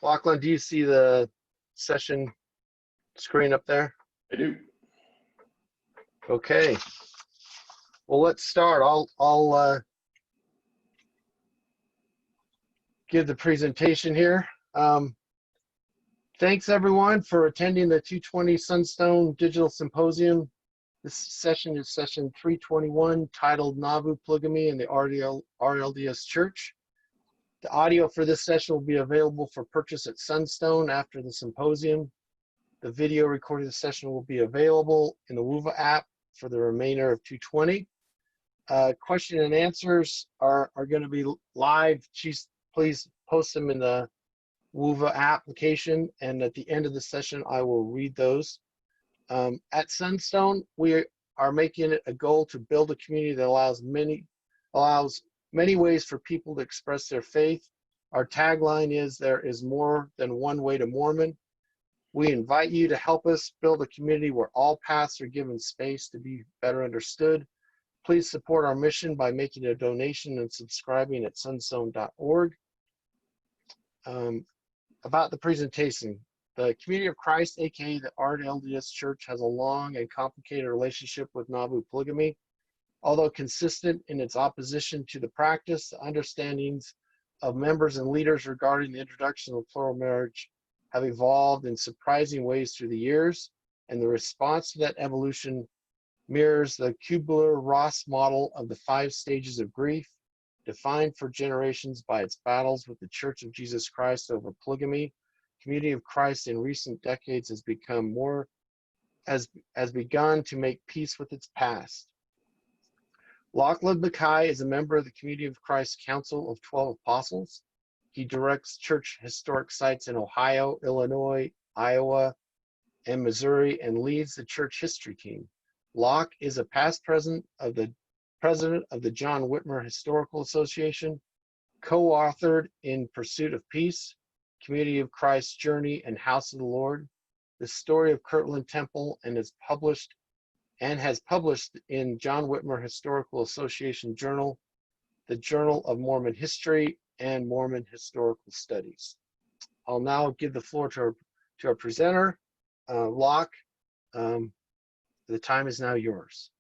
Lachlan, do you see the session screen up there? I do. Okay. Well, let's start. I'll give the presentation here. Thanks everyone for attending the 220 Sunstone Digital Symposium. This session is session 321, titled Nauvoo Polygamy and the RLDS Church. The audio for this session will be available for purchase at Sunstone after the symposium. The video recording of the session will be available in the Wova app for the remainder of 220. Question and answers are going to be live. Please post them in the Wova application, and at the end of the session, I will read those. At Sunstone, we are making it a goal to build a community that allows many ways for people to express their faith. Our tagline is, "There is more than one way to Mormon." We invite you to help us build a community where all paths are given space to be better understood. Please support our mission by making a donation and subscribing at sunstone.org. About the presentation, the Community of Christ, a.k.a. the RLDS Church, has a long and complicated relationship with Nauvoo Polygamy. Although consistent in its opposition to the practice, the understandings of members and leaders regarding the introduction of plural marriage have evolved in surprising ways through the years, and the response to that evolution mirrors the Kübler-Ross model of the 5 stages of grief, defined for generations by its battles with the Church of Jesus Christ over polygamy. Community of Christ in recent decades has begun to make peace with its past. Lachlan Mackay is a member of the Community of Christ Council of 12 Apostles. He directs church historic sites in Ohio, Illinois, Iowa, and Missouri, and leads the church history team. Locke is a past president of the John Whitmer Historical Association, co-authored In Pursuit of Peace, Community of Christ's Journey, and House of the Lord, the story of Kirtland Temple, and has published in John Whitmer Historical Association Journal, the Journal of Mormon History, and Mormon Historical Studies. I'll now give the floor to our presenter, Locke. The time is now yours.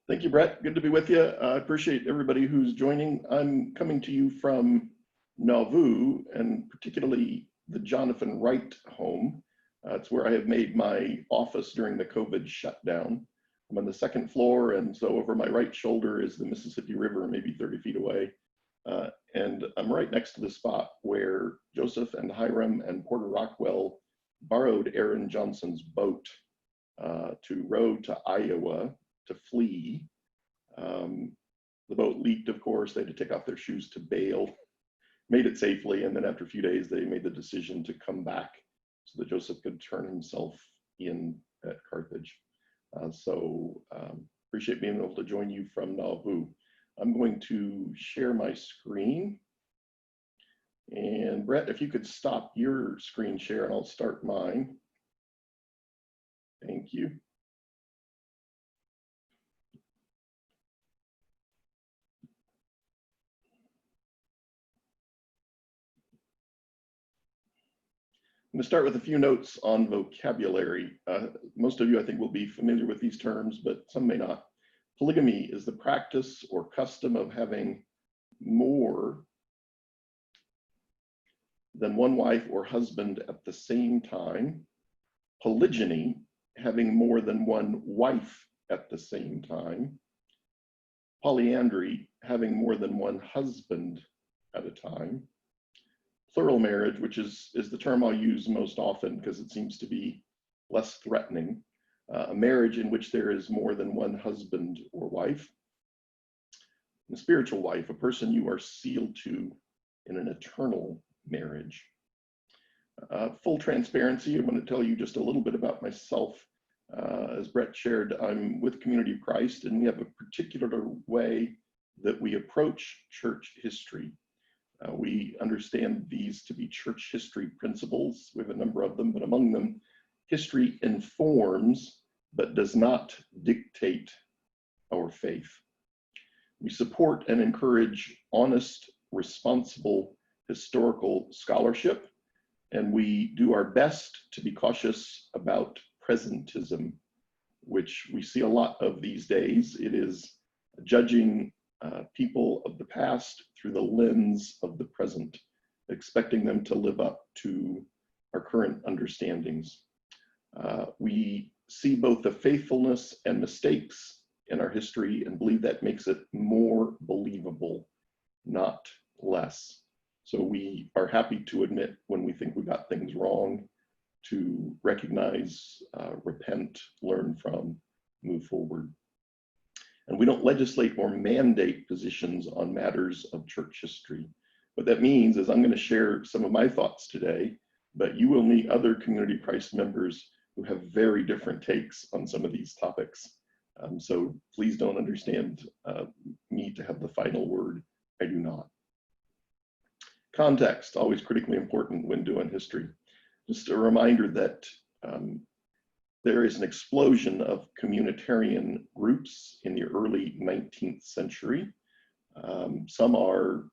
Thank you, Brett. Good to be with you. I appreciate everybody who's joining. I'm coming to you from Nauvoo, and particularly the Jonathan Wright home. It's where I have made my office during the COVID shutdown. I'm on the 2nd floor, and so over my right shoulder is the Mississippi River, maybe 30 feet away. And I'm right next to the spot where Joseph and Hiram and Porter Rockwell borrowed Aaron Johnson's boat to row to Iowa to flee. The boat leaked, of course. They had to take off their shoes to bail, made it safely, and then after a few days, they made the decision to come back so that Joseph could turn himself in at Carthage. Appreciate being able to join you from Nauvoo. I'm going to share my screen. And Brett, if you could stop your screen share and I'll start mine. Thank you. I'm going to start with a few notes on vocabulary. Most of you, I think, will be familiar with these terms, but some may not. Polygamy is the practice or custom of having more than one wife or husband at the same time. Polygyny, having more than one wife at the same time. Polyandry, having more than one husband at a time. Plural marriage, which is the term I'll use most often because it seems to be less threatening. A marriage in which there is more than one husband or wife. And a spiritual wife, a person you are sealed to in an eternal marriage. Full transparency, I want to tell you just a little bit about myself. As Brett shared, I'm with Community of Christ, and we have a particular way that we approach church history. We understand these to be church history principles. We have a number of them, but among them, history informs but does not dictate our faith. We support and encourage honest, responsible historical scholarship And we do our best to be cautious about presentism, which we see a lot of these days. It is judging people of the past through the lens of the present, expecting them to live up to our current understandings. We see both the faithfulness and mistakes in our history and believe that makes it more believable, not less. So we are happy to admit when we think we got things wrong, to recognize, repent, learn from, move forward. And we don't legislate or mandate positions on matters of church history. What that means is I'm going to share some of my thoughts today, but you will meet other Community Christ members who have very different takes on some of these topics. So please don't understand me to have the final word. I do not. Context, always critically important when doing history. Just a reminder that there is an explosion of communitarian groups in the early 19th century. Some are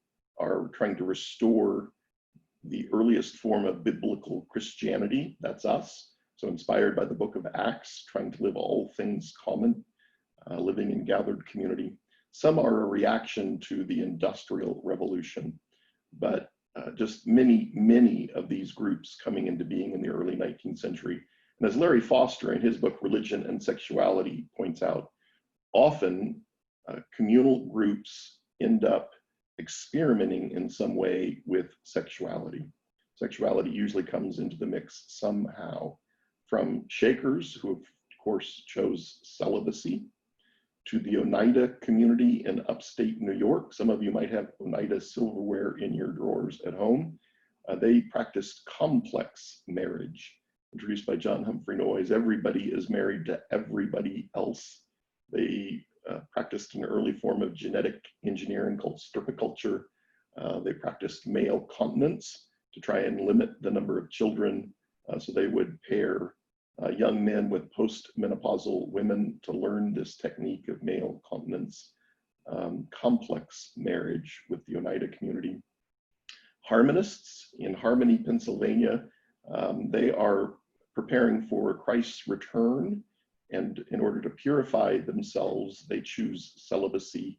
trying to restore the earliest form of biblical Christianity, that's us. So inspired by the book of Acts, trying to live all things common, living in gathered community. Some are a reaction to the Industrial Revolution, but just many of these groups coming into being in the early 19th century. And as Larry Foster in his book, Religion and Sexuality, points out, often communal groups end up experimenting in some way with sexuality. Sexuality usually comes into the mix somehow, from Shakers, who of course chose celibacy, to the Oneida community in upstate New York. Some of you might have Oneida silverware in your drawers at home. They practiced complex marriage, introduced by John Humphrey Noyes. Everybody is married to everybody else. They practiced an early form of genetic engineering called stirpiculture. They practiced male continence to try and limit the number of children. So they would pair young men with postmenopausal women to learn this technique of male continence. Complex marriage with the Oneida community. Harmonists in Harmony, Pennsylvania, they are preparing for Christ's return, and in order to purify themselves, they choose celibacy.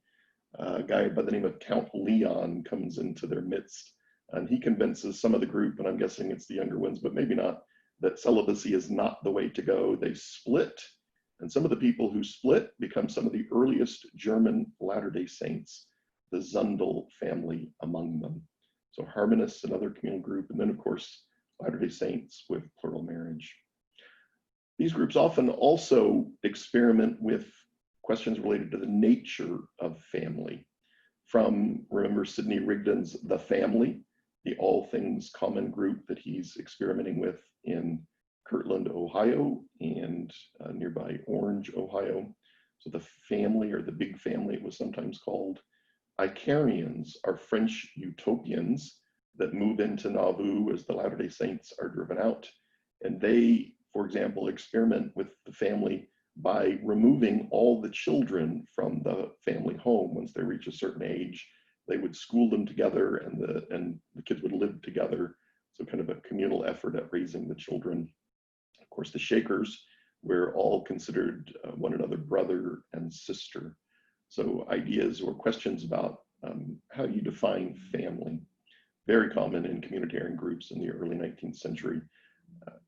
A guy by the name of Count Leon comes into their midst, and he convinces some of the group, and I'm guessing it's the younger ones, but maybe not, that celibacy is not the way to go. They split, and some of the people who split become some of the earliest German Latter-day Saints, the Zundel family among them. So Harmonists, another communal group, and then of course, Latter-day Saints with plural marriage. These groups often also experiment with questions related to the nature of family. From, remember, Sidney Rigdon's The Family, the all things common group that he's experimenting with in Kirtland, Ohio, and nearby Orange, Ohio. So the family, or the big family, it was sometimes called. Icarians are French utopians that move into Nauvoo as the Latter-day Saints are driven out. And they, for example, experiment with the family by removing all the children from the family home. Once they reach a certain age, they would school them together, and the kids would live together. So kind of a communal effort at raising the children. Of course, the Shakers were all considered one another brother and sister. So ideas or questions about how you define family, very common in communitarian groups in the early 19th century.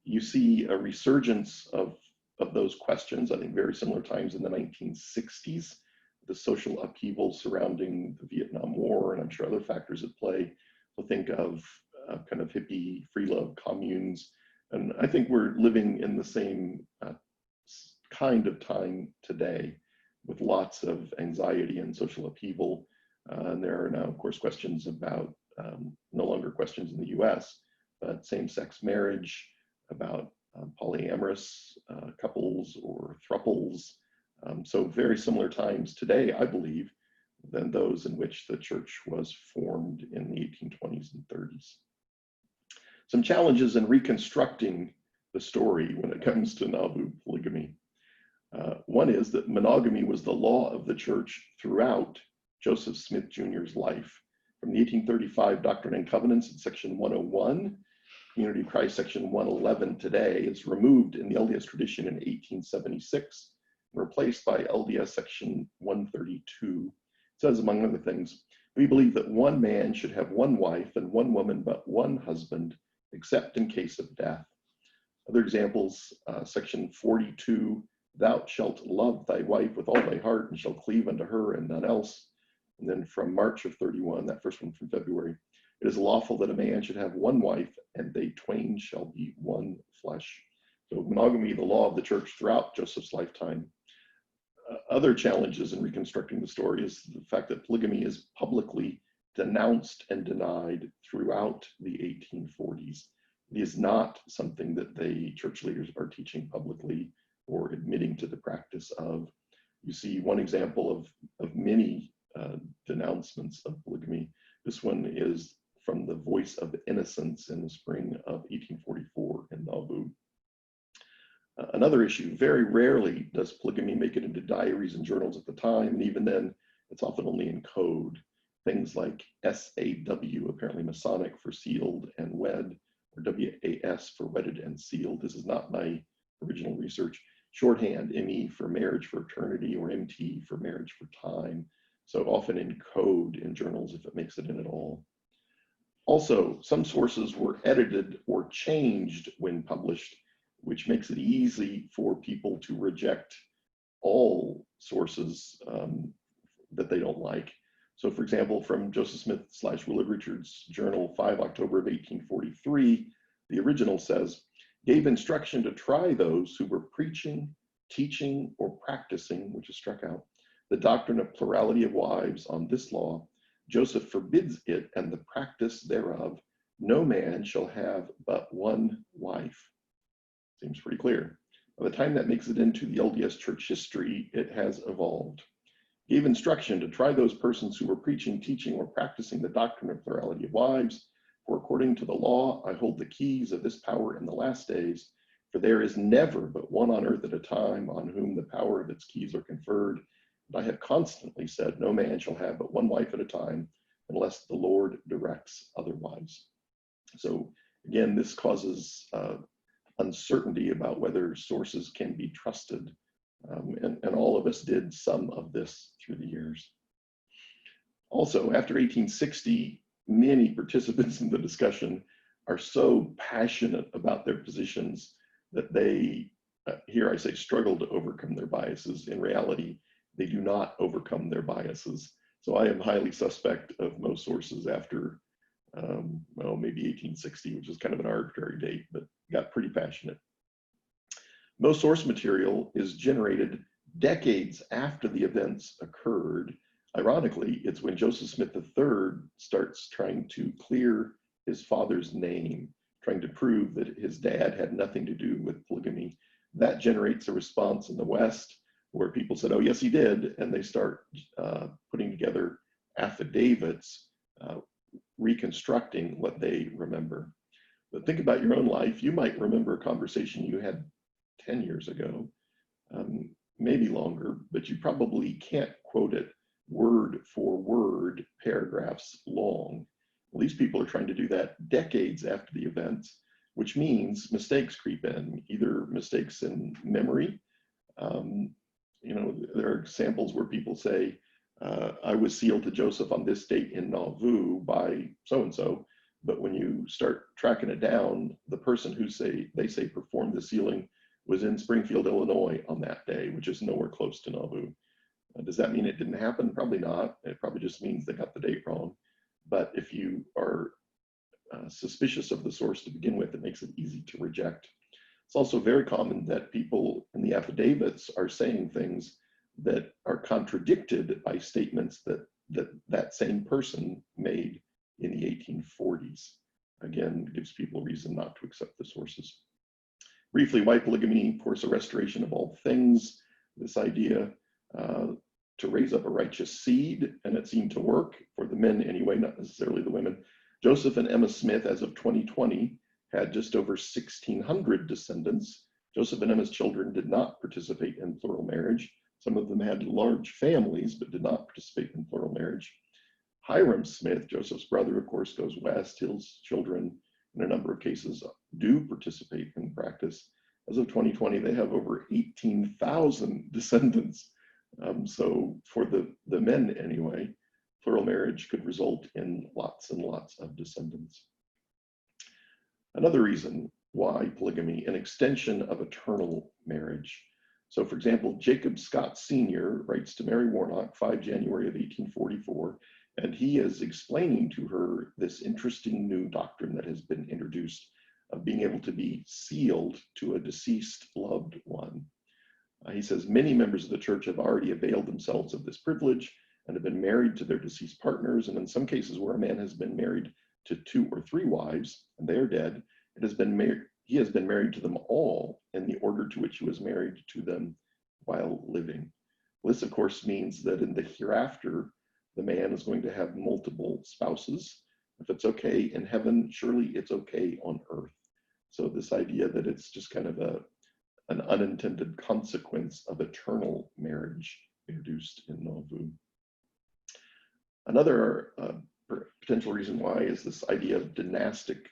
You see a resurgence of those questions, I think very similar times in the 1960s, the social upheaval surrounding the Vietnam War, and I'm sure other factors at play. So think of kind of hippie, free love communes. And I think we're living in the same kind of time today, with lots of anxiety and social upheaval. And there are now, of course, questions about, no longer questions in the US, but same-sex marriage, about polyamorous couples or thruples. So very similar times today, I believe, than those in which the church was formed in the 1820s and 30s. Some challenges in reconstructing the story when it comes to Nauvoo polygamy. One is that monogamy was the law of the church throughout Joseph Smith Jr.'s life. From the 1835 Doctrine and Covenants in section 101, Community of Christ, section 111 today. It's removed in the LDS tradition in 1876, replaced by LDS section 132. It says, among other things, we believe that one man should have one wife and one woman but one husband, except in case of death. Other examples, section 42, thou shalt love thy wife with all thy heart and shall cleave unto her and none else. And then from March of 31, that first one from February, it is lawful that a man should have one wife and they twain shall be one flesh. So monogamy, the law of the church throughout Joseph's lifetime. Other challenges in reconstructing the story is the fact that polygamy is publicly denounced and denied throughout the 1840s. It is not something that the church leaders are teaching publicly or admitting to the practice of. You see one example of many denouncements of polygamy. This one is from the Voice of Innocence in the spring of 1844 in Nauvoo. Another issue, very rarely does polygamy make it into diaries and journals at the time, and even then, it's often only in code. Things like SAW, apparently Masonic for sealed and wed, or WAS for wedded and sealed. This is not my original research. Shorthand, ME for marriage for eternity, or MT for marriage for time. So often in code in journals if it makes it in at all. Also, some sources were edited or changed when published, which makes it easy for people to reject all sources that they don't like. So for example, from Joseph Smith / Willard Richards' journal, 5 October of 1843, the original says, gave instruction to try those who were preaching, teaching, or practicing, which is struck out, the doctrine of plurality of wives on this law. Joseph forbids it and the practice thereof. No man shall have but one wife. Seems pretty clear. By the time that makes it into the LDS Church history, it has evolved. Gave instruction to try those persons who were preaching, teaching, or practicing the doctrine of plurality of wives. For according to the law, I hold the keys of this power in the last days. For there is never but one on earth at a time on whom the power of its keys are conferred. And I have constantly said, no man shall have but one wife at a time, unless the Lord directs otherwise. So again, this causes uncertainty about whether sources can be trusted. And all of us did some of this through the years. Also, after 1860, many participants in the discussion are so passionate about their positions that they, here I say, struggle to overcome their biases. In reality, they do not overcome their biases. So I am highly suspect of most sources after, well, maybe 1860, which is kind of an arbitrary date, but got pretty passionate. Most source material is generated decades after the events occurred. Ironically, it's when Joseph Smith III starts trying to clear his father's name, trying to prove that his dad had nothing to do with polygamy. That generates a response in the West where people said, oh, yes, he did. And they start putting together affidavits, reconstructing what they remember. But think about your own life. You might remember a conversation you had 10 years ago, maybe longer, but you probably can't quote it word for word, paragraphs long. Well, these people are trying to do that decades after the event, which means mistakes creep in, either mistakes in memory. You know, there are examples where people say, I was sealed to Joseph on this date in Nauvoo by so-and-so, but when you start tracking it down, the person who they say performed the sealing was in Springfield, Illinois on that day, which is nowhere close to Nauvoo. Does that mean it didn't happen? Probably not. It probably just means they got the date wrong. But if you are suspicious of the source to begin with, it makes it easy to reject. It's also very common that people in the affidavits are saying things that are contradicted by statements that same person made in the 1840s. Again, it gives people a reason not to accept the sources. Briefly, white polygamy, of course, a restoration of all things, this idea to raise up a righteous seed, and it seemed to work for the men anyway, not necessarily the women. Joseph and Emma Smith, as of 2020, had just over 1,600 descendants. Joseph and Emma's children did not participate in plural marriage. Some of them had large families, but did not participate in plural marriage. Hiram Smith, Joseph's brother, of course, goes west. His children in a number of cases do participate in practice. As of 2020, they have over 18,000 descendants. So for the men anyway, plural marriage could result in lots and lots of descendants. Another reason why polygamy, an extension of eternal marriage. So for example, Jacob Scott Sr. writes to Mary Warnock, 5 January of 1844, and he is explaining to her this interesting new doctrine that has been introduced of being able to be sealed to a deceased loved one. He says, many members of the church have already availed themselves of this privilege and have been married to their deceased partners. And in some cases where a man has been married to 2 or 3 wives and they are dead, he has been married to them all in the order to which he was married to them while living. This, of course, means that in the hereafter, the man is going to have multiple spouses. If it's okay in heaven, surely it's okay on earth. So this idea that it's just kind of an unintended consequence of eternal marriage introduced in Nauvoo. Another potential reason why is this idea of dynastic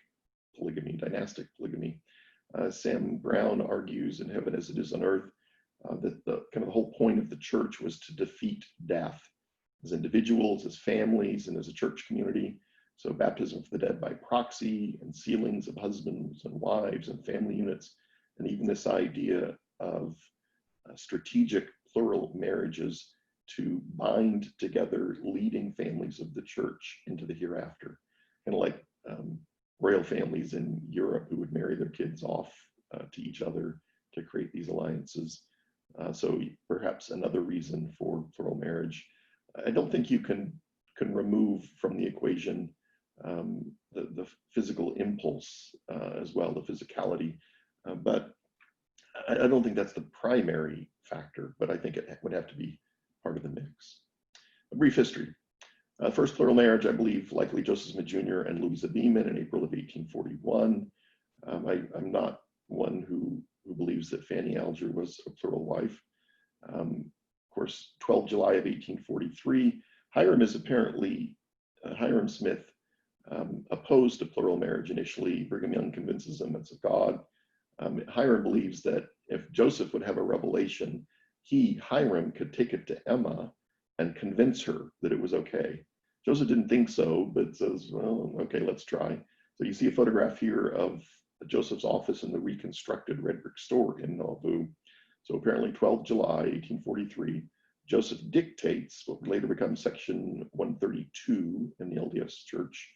polygamy. Sam Brown argues in Heaven as It Is on Earth that the whole point of the church was to defeat death as individuals, as families, and as a church community. So baptism for the dead by proxy and sealings of husbands and wives and family units, and even this idea of strategic plural marriages to bind together leading families of the church into the hereafter, kind of like royal families in Europe who would marry their kids off to each other to create these alliances. So perhaps another reason for plural marriage. I don't think you can remove from the equation the physical impulse as well, the physicality, but I don't think that's the primary factor, but I think it would have to be part of the mix. A brief history. First plural marriage, I believe, likely Joseph Smith Jr. and Louisa Beeman in April of 1841. I'm not one who believes that Fanny Alger was a plural wife. Of course, 12 July of 1843, Hiram Smith opposed to plural marriage initially. Brigham Young convinces him it's of God. Hiram believes that if Joseph would have a revelation, Hiram, could take it to Emma and convince her that it was okay. Joseph didn't think so, but says, well, okay, let's try. So you see a photograph here of Joseph's office in the reconstructed red brick store in Nauvoo. So apparently 12 July, 1843, Joseph dictates what would later become section 132 in the LDS Church.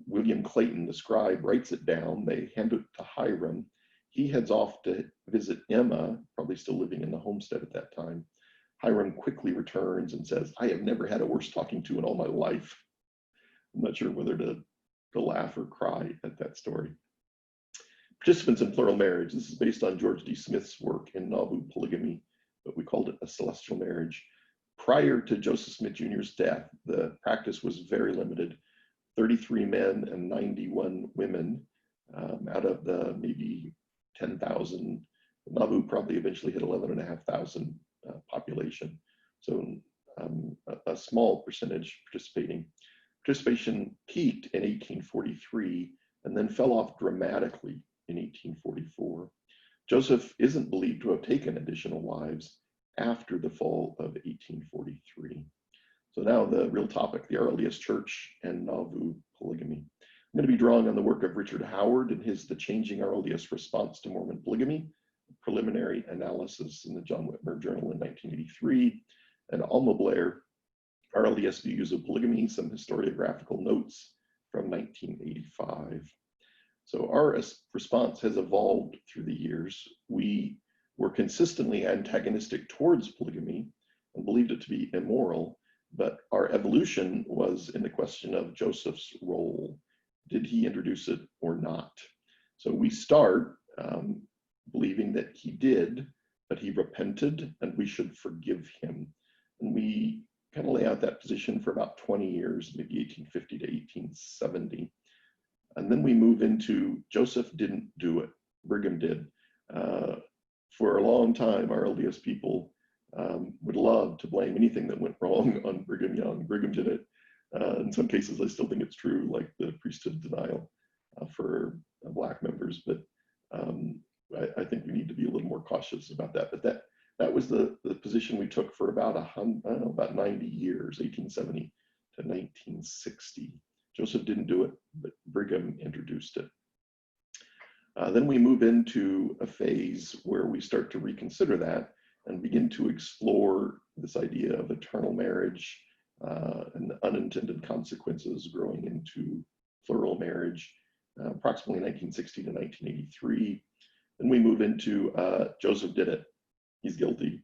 William Clayton, the scribe, writes it down. They hand it to Hiram. He heads off to visit Emma, probably still living in the homestead at that time. Hiram quickly returns and says, I have never had a worse talking to in all my life. I'm not sure whether to laugh or cry at that story. Participants in plural marriage. This is based on George D. Smith's work in Nauvoo Polygamy, but we called it a celestial marriage. Prior to Joseph Smith Jr.'s death, the practice was very limited. 33 men and 91 women out of the maybe 10,000. Nauvoo probably eventually hit 11,500 population. So a small percentage participating. Participation peaked in 1843 and then fell off dramatically in 1844. Joseph isn't believed to have taken additional wives after the fall of 1843. So now the real topic, the RLDS Church and Nauvoo Polygamy. I'm going to be drawing on the work of Richard Howard and his The Changing RLDS Response to Mormon Polygamy, preliminary analysis in the John Whitmer Journal in 1983, and Alma Blair, RLDS Views of Polygamy, some historiographical notes from 1985. So our response has evolved through the years. We were consistently antagonistic towards polygamy and believed it to be immoral, but our evolution was in the question of Joseph's role. Did he introduce it or not? So we start believing that he did, but he repented and we should forgive him. And we kind of lay out that position for about 20 years, maybe 1850 to 1870. And then we move into Joseph didn't do it, Brigham did. For a long time, our LDS people would love to blame anything that went wrong on Brigham Young. Brigham did it. In some cases, I still think it's true, like the priesthood denial. for Black members, but I think we need to be a little more cautious about that. But that was the position we took for about about 90 years, 1870 to 1960. Joseph didn't do it, but Brigham introduced it. Then we move into a phase where we start to reconsider that and begin to explore this idea of eternal marriage and the unintended consequences growing into plural marriage, approximately 1960 to 1983. Then we move into Joseph did it, he's guilty.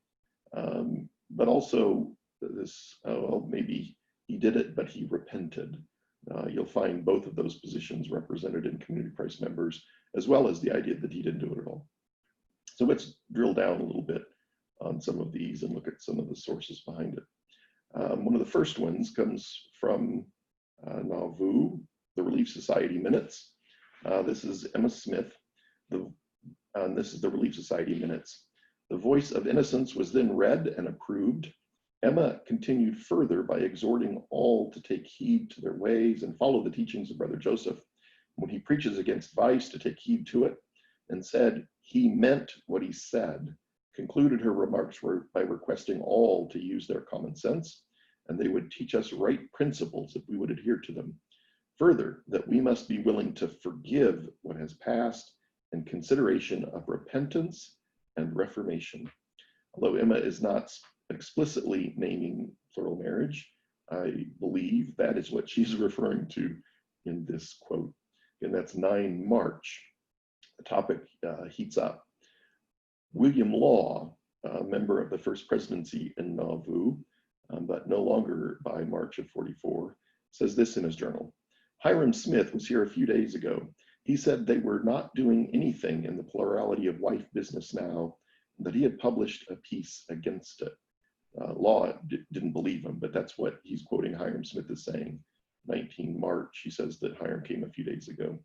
But also this, well, maybe he did it, but he repented. You'll find both of those positions represented in Community of Christ members, as well as the idea that he didn't do it at all. So let's drill down a little bit on some of these and look at some of the sources behind it. One of the first ones comes from Nauvoo, the Relief Society Minutes. This is Emma Smith, and this is the Relief Society Minutes. The voice of innocence was then read and approved. Emma continued further by exhorting all to take heed to their ways and follow the teachings of Brother Joseph. When he preaches against vice, to take heed to it, and said he meant what he said. Concluded her remarks by requesting all to use their common sense, and they would teach us right principles if we would adhere to them. Further, that we must be willing to forgive what has passed in consideration of repentance and reformation. Although Emma is not explicitly naming plural marriage, I believe that is what she's referring to in this quote. And that's 9 March. The topic heats up. William Law, a member of the First Presidency in Nauvoo, but no longer by March of 44, says this in his journal. Hiram Smith was here a few days ago. He said they were not doing anything in the plurality of wife business now, and that he had published a piece against it. Law didn't believe him, but that's what he's quoting Hiram Smith as saying. 19 March, he says that Hiram came a few days ago.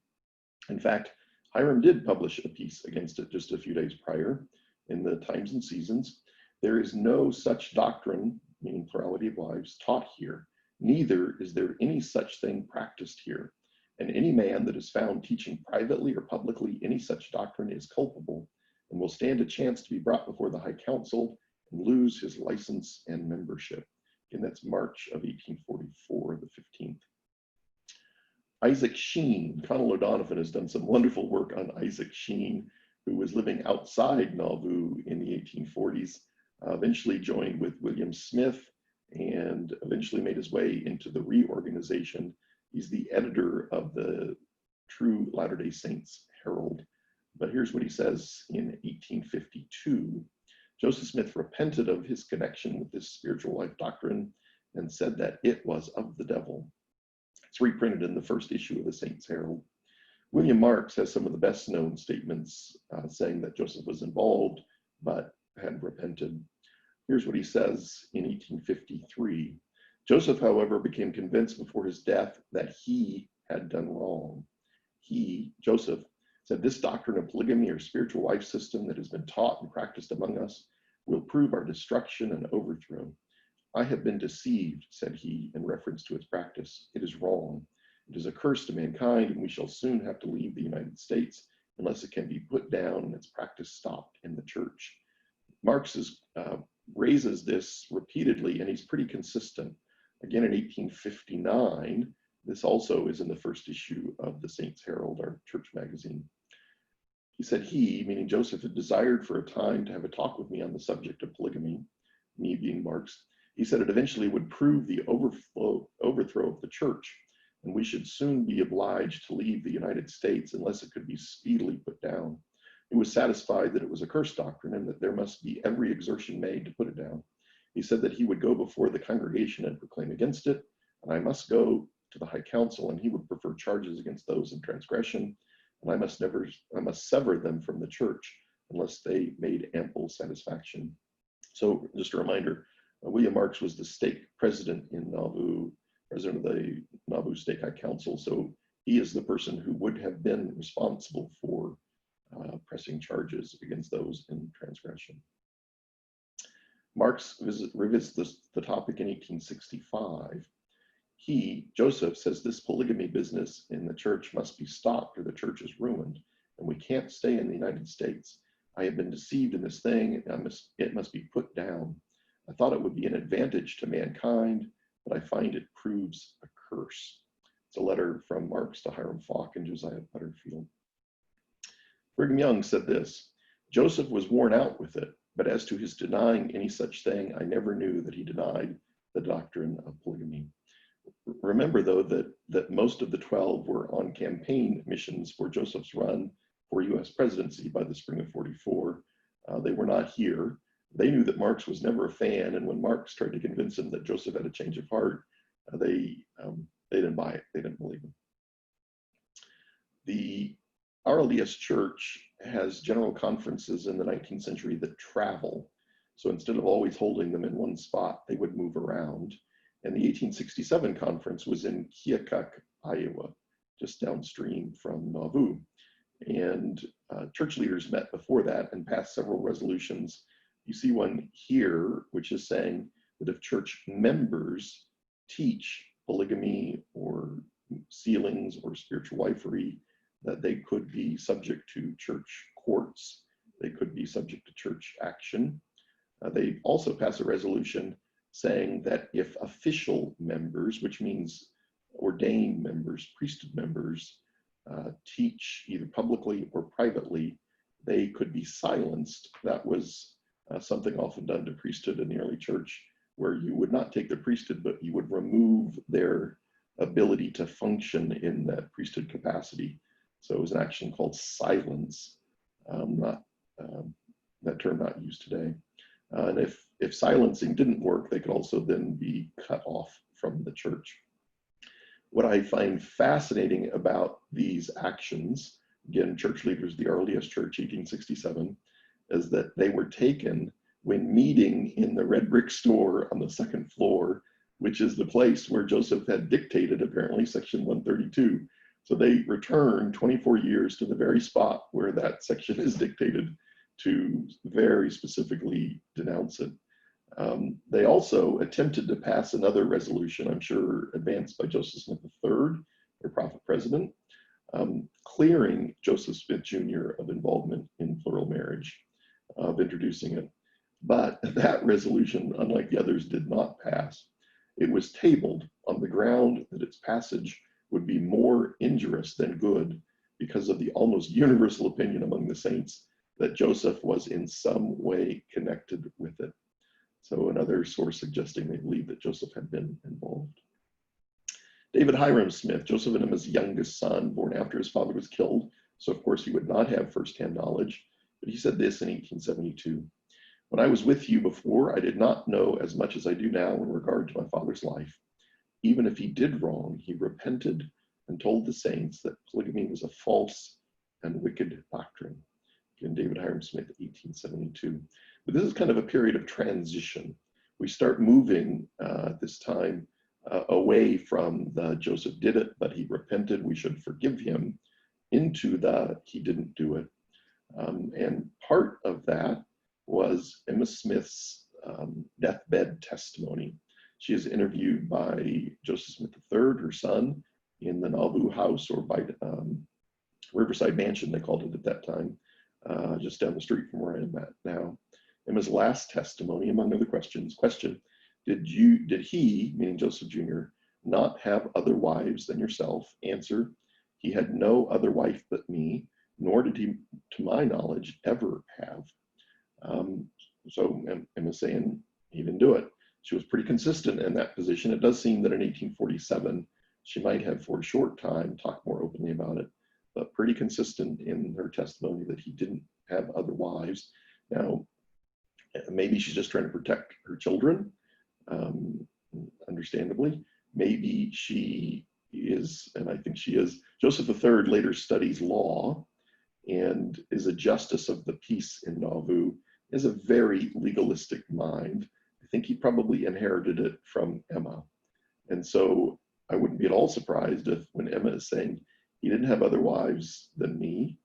In fact, Hiram did publish a piece against it just a few days prior in the Times and Seasons. There is no such doctrine, meaning plurality of wives, taught here. Neither is there any such thing practiced here. And any man that is found teaching privately or publicly any such doctrine is culpable and will stand a chance to be brought before the High Council and lose his license and membership. And that's March of 1844, the 15th. Isaac Sheen, Connell O'Donovan has done some wonderful work on Isaac Sheen, who was living outside Nauvoo in the 1840s, eventually joined with William Smith and eventually made his way into the reorganization. He's the editor of the True Latter-day Saints Herald. But here's what he says in 1852. Joseph Smith repented of his connection with this spiritual life doctrine and said that it was of the devil. It's reprinted in the first issue of the Saints Herald. William Marks has some of the best known statements saying that Joseph was involved but had repented. Here's what he says in 1853. Joseph, however, became convinced before his death that he had done wrong. He, Joseph, said this doctrine of polygamy or spiritual wife system that has been taught and practiced among us will prove our destruction and overthrow. I have been deceived, said he, in reference to its practice. It is wrong. It is a curse to mankind, and we shall soon have to leave the United States unless it can be put down and its practice stopped in the church. Marx raises this repeatedly, and he's pretty consistent. Again, in 1859, this also is in the first issue of the Saints Herald, our church magazine. He said he, meaning Joseph, had desired for a time to have a talk with me on the subject of polygamy, me being Marx. He said it eventually would prove the overthrow of the church, and we should soon be obliged to leave the United States unless it could be speedily put down. He was satisfied that it was a cursed doctrine and that there must be every exertion made to put it down. He said that he would go before the congregation and proclaim against it, and I must go to the High Council, and he would prefer charges against those in transgression, and I must sever them from the church unless they made ample satisfaction. So just a reminder, William Marks was the stake president in Nauvoo, president of the Nauvoo Stake High Council. So he is the person who would have been responsible for pressing charges against those in transgression. Marx revisits the topic in 1865. Joseph, says this polygamy business in the church must be stopped or the church is ruined, and we can't stay in the United States. I have been deceived in this thing, and it must be put down. I thought it would be an advantage to mankind, but I find it proves a curse. It's a letter from Marx to Hiram Falk and Josiah Butterfield. Brigham Young said this: Joseph was worn out with it, but as to his denying any such thing, I never knew that he denied the doctrine of polygamy. Remember, though, that most of the 12 were on campaign missions for Joseph's run for US presidency by the spring of 44. They were not here. They knew that Marx was never a fan, and when Marx tried to convince him that Joseph had a change of heart, they didn't buy it. They didn't believe him. The RLDS Church has general conferences in the 19th century that travel. So instead of always holding them in one spot, they would move around. And the 1867 conference was in Keokuk, Iowa, just downstream from Nauvoo. And church leaders met before that and passed several resolutions. You see one here, which is saying that if church members teach polygamy or sealings or spiritual wifery, that they could be subject to church courts. They could be subject to church action. They also pass a resolution saying that if official members, which means ordained members, priesthood members, teach either publicly or privately, they could be silenced. That was something often done to priesthood in the early church, where you would not take the priesthood, but you would remove their ability to function in that priesthood capacity. So it was an action called silence, that term not used today. And if silencing didn't work, they could also then be cut off from the church. What I find fascinating about these actions, again, church leaders, the RLDS Church, 1867, is that they were taken when meeting in the red brick store on the second floor, which is the place where Joseph had dictated, apparently, section 132. So they returned 24 years to the very spot where that section is dictated to very specifically denounce it. They also attempted to pass another resolution, I'm sure advanced by Joseph Smith III, their prophet president, clearing Joseph Smith Jr. of involvement in plural marriage, of introducing it. But that resolution, unlike the others, did not pass. It was tabled on the ground that its passage would be more injurious than good because of the almost universal opinion among the saints that Joseph was in some way connected with it. So another source suggesting they believe that Joseph had been involved. David Hiram Smith, Joseph and Emma's youngest son, born after his father was killed. So of course he would not have firsthand knowledge, but he said this in 1872. When I was with you before, I did not know as much as I do now in regard to my father's life. Even if he did wrong, he repented and told the saints that polygamy was a false and wicked doctrine. Again, David Hiram Smith, 1872. But this is kind of a period of transition. We start moving this time away from the Joseph did it, but he repented, we should forgive him, into the he didn't do it. And part of that was Emma Smith's deathbed testimony. She is interviewed by Joseph Smith III, her son, in the Nauvoo house, or by Riverside Mansion, they called it at that time, just down the street from where I am at now. Emma's last testimony, among other questions, did he, meaning Joseph Jr., not have other wives than yourself? Answer, he had no other wife but me, nor did he, to my knowledge, ever have. So Emma's saying he didn't do it. She was pretty consistent in that position. It does seem that in 1847, she might have for a short time talked more openly about it, but pretty consistent in her testimony that he didn't have other wives. Now, maybe she's just trying to protect her children, understandably. Maybe she is, and I think she is. Joseph III later studies law and is a justice of the peace in Nauvoo, is a very legalistic mind. I think he probably inherited it from Emma. And so I wouldn't be at all surprised if when Emma is saying he didn't have other wives than me,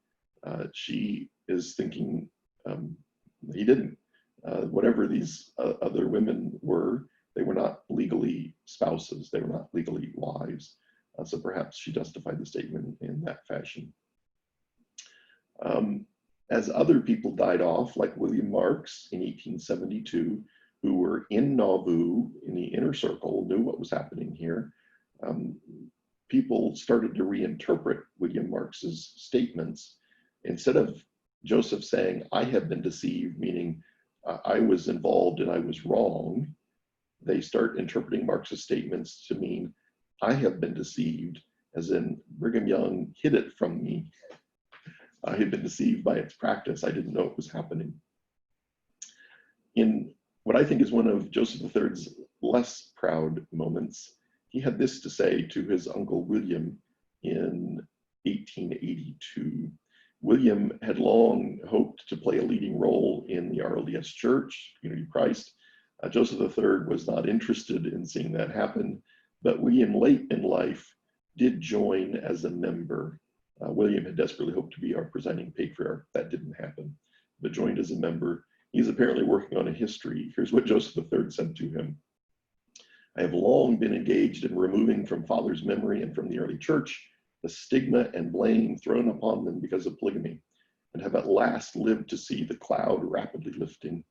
she is thinking he didn't. Whatever these other women were, they were not legally spouses, they were not legally wives. So perhaps she justified the statement in that fashion. As other people died off, like William Marks in 1872, who were in Nauvoo, in the inner circle, knew what was happening here, people started to reinterpret William Marks's statements. Instead of Joseph saying, I have been deceived, meaning I was involved and I was wrong, they start interpreting Marks's statements to mean, I have been deceived, as in Brigham Young hid it from me. I had been deceived by its practice. I didn't know it was happening. In what I think is one of Joseph III's less proud moments, he had this to say to his uncle William in 1882. William had long hoped to play a leading role in the RLDS Church, Community of Christ. Joseph III was not interested in seeing that happen, but William, late in life, did join as a member. William had desperately hoped to be our presiding patriarch. That didn't happen, but joined as a member. He's apparently working on a history. Here's what Joseph III said to him. I have long been engaged in removing from Father's memory and from the early church the stigma and blame thrown upon them because of polygamy, and have at last lived to see the cloud rapidly lifting.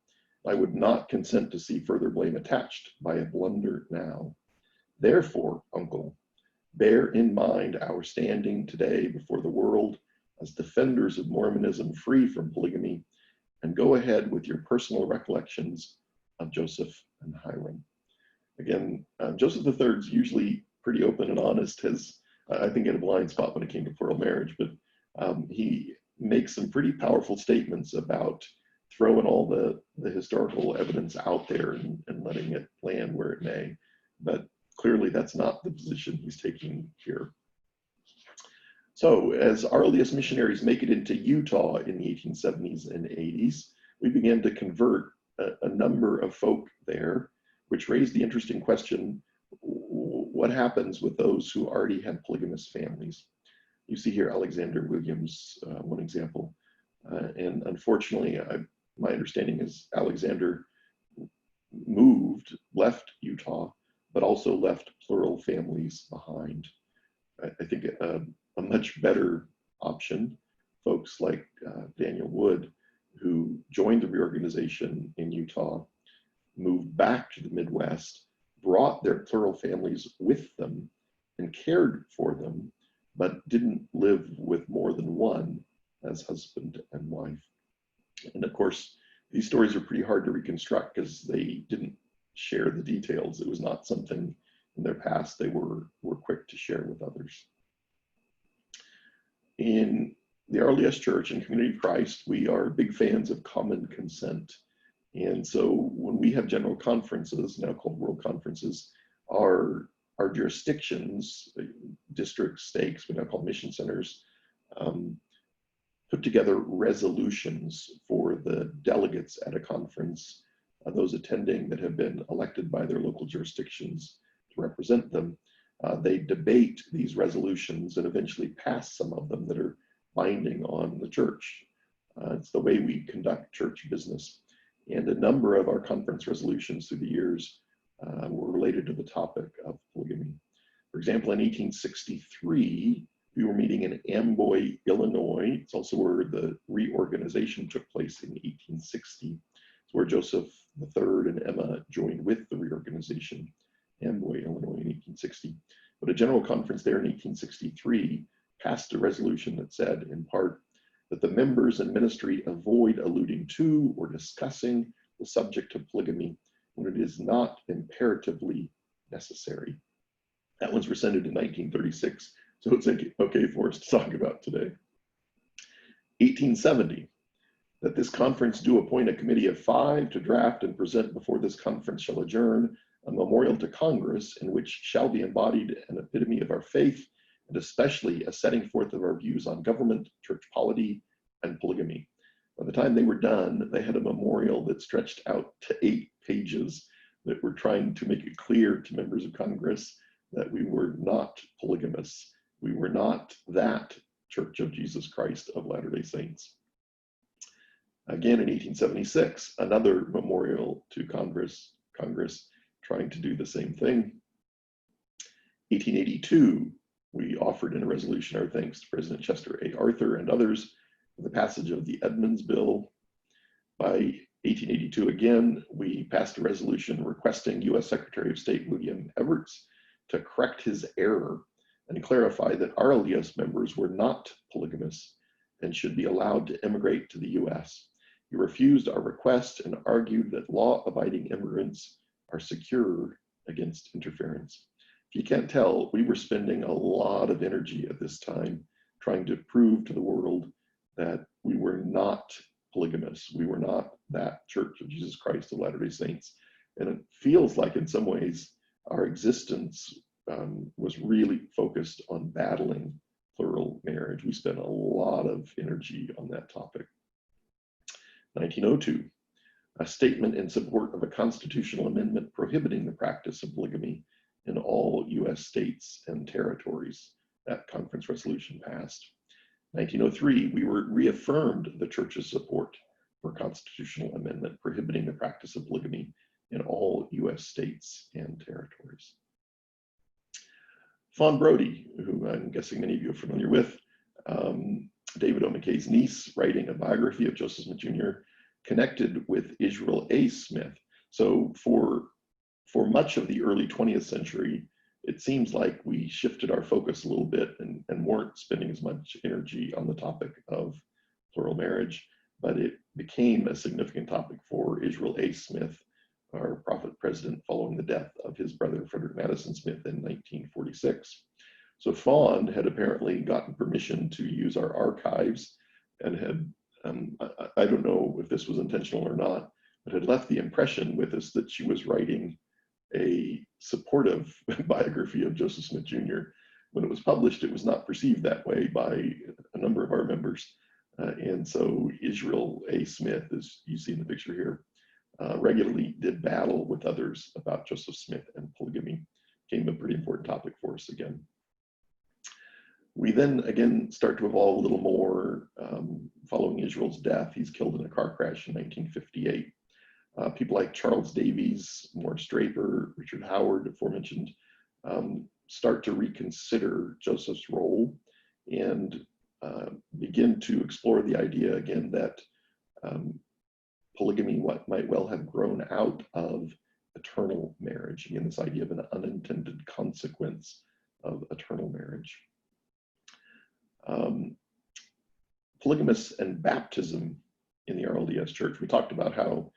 I would not consent to see further blame attached by a blunder now. Therefore, uncle, bear in mind our standing today before the world as defenders of Mormonism free from polygamy, and go ahead with your personal recollections of Joseph and Hiram. Again, Joseph III is usually pretty open and honest. I think, had a blind spot when it came to plural marriage, but he makes some pretty powerful statements about throwing all the historical evidence out there and letting it land where it may. But clearly that's not the position he's taking here. So as RLDS missionaries make it into Utah in the 1870s and 80s, we began to convert a number of folk there, which raised the interesting question, what happens with those who already had polygamous families? You see here Alexander Williams, one example. And unfortunately, my understanding is Alexander left Utah, but also left plural families behind. I think a much better option, folks like Daniel Wood, who joined the reorganization in Utah, moved back to the Midwest, brought their plural families with them and cared for them, but didn't live with more than one as husband and wife. And of course, these stories are pretty hard to reconstruct because they didn't share the details. It was not something in their past they were quick to share with others. In the RLDS Church and Community of Christ, we are big fans of common consent. And so when we have general conferences, now called world conferences, our jurisdictions, districts, stakes, we now call mission centers, put together resolutions for the delegates at a conference, those attending that have been elected by their local jurisdictions to represent them. They debate these resolutions and eventually pass some of them that are binding on the church. It's the way we conduct church business. And a number of our conference resolutions through the years were related to the topic of polygamy. For example, in 1863, we were meeting in Amboy, Illinois. It's also where the reorganization took place in 1860. It's where Joseph III and Emma joined with the reorganization, Amboy, Illinois in 1860. But a general conference there in 1863 passed a resolution that said, in part, that the members and ministry avoid alluding to or discussing the subject of polygamy when it is not imperatively necessary. That was rescinded in 1936, so it's okay for us to talk about today. 1870, that this conference do appoint a committee of 5 to draft and present before this conference shall adjourn a memorial to Congress in which shall be embodied an epitome of our faith, and especially a setting forth of our views on government, church polity, and polygamy. By the time they were done, they had a memorial that stretched out to 8 pages that were trying to make it clear to members of Congress that we were not polygamists. We were not that Church of Jesus Christ of Latter-day Saints. Again, in 1876, another memorial to Congress trying trying to do the same thing. 1882, we offered in a resolution our thanks to President Chester A. Arthur and others for the passage of the Edmunds Bill. By 1882, again, we passed a resolution requesting U.S. Secretary of State William Evarts to correct his error and clarify that RLDS members were not polygamists and should be allowed to immigrate to the U.S. He refused our request and argued that law-abiding immigrants are secure against interference. If you can't tell, we were spending a lot of energy at this time trying to prove to the world that we were not polygamists. We were not that Church of Jesus Christ of Latter-day Saints. And it feels like in some ways our existence was really focused on battling plural marriage. We spent a lot of energy on that topic. 1902, a statement in support of a constitutional amendment prohibiting the practice of polygamy in all U.S. states and territories. That conference resolution passed. 1903, we reaffirmed the Church's support for a constitutional amendment prohibiting the practice of polygamy in all U.S. states and territories. Fawn Brodie, who I'm guessing many of you are familiar with, David O. McKay's niece, writing a biography of Joseph Smith Jr., connected with Israel A. Smith. So for much of the early 20th century, it seems like we shifted our focus a little bit and weren't spending as much energy on the topic of plural marriage, but it became a significant topic for Israel A. Smith, our prophet president, following the death of his brother Frederick Madison Smith in 1946. So Fawn had apparently gotten permission to use our archives and had, I don't know if this was intentional or not, but had left the impression with us that she was writing a supportive biography of Joseph Smith Jr. When it was published, it was not perceived that way by a number of our members. And so Israel A. Smith, as you see in the picture here, regularly did battle with others about Joseph Smith and polygamy. Became a pretty important topic for us again. We then again start to evolve a little more following Israel's death. He's killed in a car crash in 1958. People like Charles Davies, Morris Draper, Richard Howard, aforementioned, start to reconsider Joseph's role and begin to explore the idea again that polygamy might well have grown out of eternal marriage. Again, this idea of an unintended consequence of eternal marriage. Polygamists and baptism in the RLDS Church. We talked about how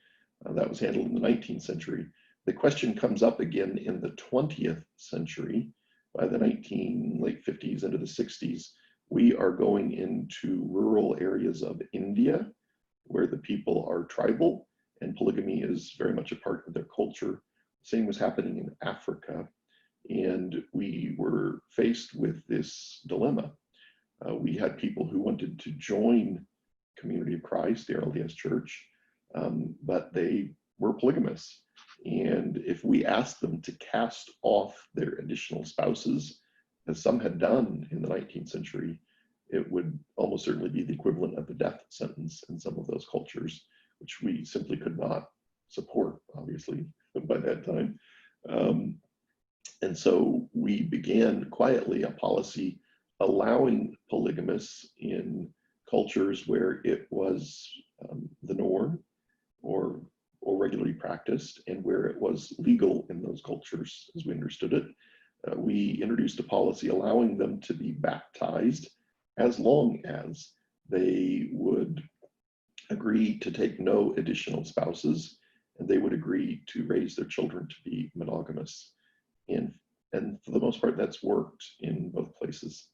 that was handled in the 19th century. The question comes up again in the 20th century. By the late 50s into the 60s, we are going into rural areas of India where the people are tribal and polygamy is very much a part of their culture. Same was happening in Africa. And we were faced with this dilemma. We had people who wanted to join Community of Christ, the RLDS Church, but they were polygamists. And if we asked them to cast off their additional spouses, as some had done in the 19th century, it would almost certainly be the equivalent of a death sentence in some of those cultures, which we simply could not support, obviously, by that time. And so we began quietly a policy allowing polygamists in cultures where it was the norm or regularly practiced and where it was legal in those cultures as we understood it. We introduced a policy allowing them to be baptized as long as they would agree to take no additional spouses and they would agree to raise their children to be monogamous. And for the most part, that's worked in both places.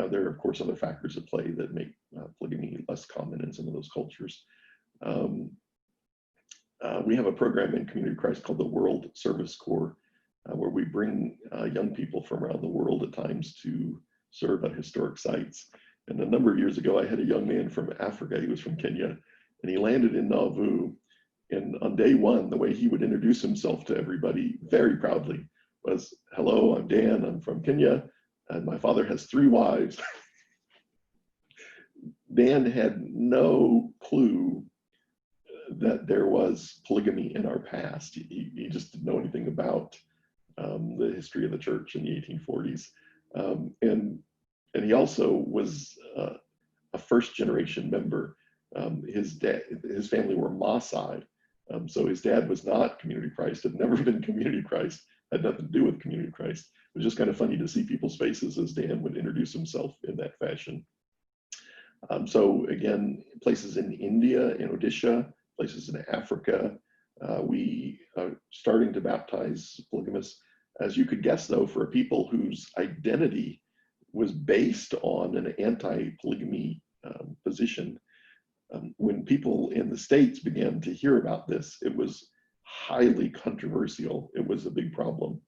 There are, of course, other factors at play that make polygamy less common in some of those cultures. We have a program in Community of Christ called the World Service Corps, where we bring young people from around the world at times to serve on historic sites. And a number of years ago, I had a young man from Africa. He was from Kenya, and he landed in Nauvoo. And on day one, the way he would introduce himself to everybody very proudly was, "Hello, I'm Dan, I'm from Kenya, and my father has 3 wives." Dan had no clue that there was polygamy in our past. He just didn't know anything about the history of the church in the 1840s. And he also was a first generation member. His family were Maasai. So his dad was not Community Christ, had never been Community Christ, had nothing to do with Community Christ. It was just kind of funny to see people's faces as Dan would introduce himself in that fashion. So again, places in India, in Odisha, places in Africa, we are starting to baptize polygamists. As you could guess though, for a people whose identity was based on an anti-polygamy position, when people in the States began to hear about this, it was highly controversial. It was a big problem.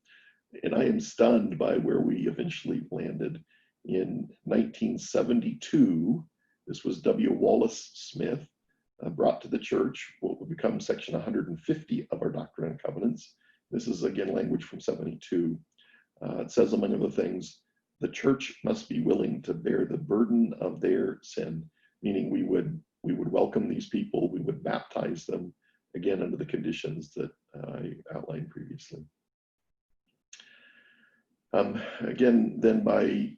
And I am stunned by where we eventually landed. In 1972, this was W. Wallace Smith, brought to the church what would become section 150 of our Doctrine and Covenants. This is again language from 72. It says, among other things, the church must be willing to bear the burden of their sin, meaning we would welcome these people, we would baptize them, again under the conditions that I outlined previously. Again, then by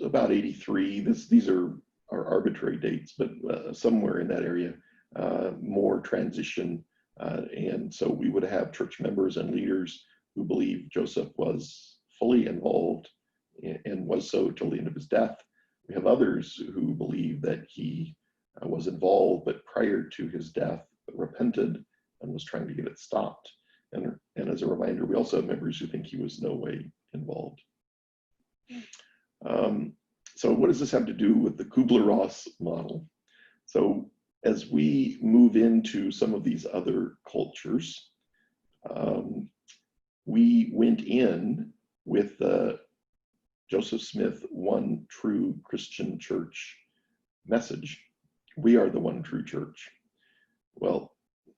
about 83, these are arbitrary dates, but somewhere in that area, more transition. And so we would have church members and leaders who believe Joseph was fully involved and was so till the end of his death. We have others who believe that he was involved, but prior to his death, repented and was trying to get it stopped. And as a reminder, we also have members who think he was no way involved. So what does this have to do with the Kübler-Ross model? So as we move into some of these other cultures, we went in with the Joseph Smith one true Christian church message. We are the one true church. Well,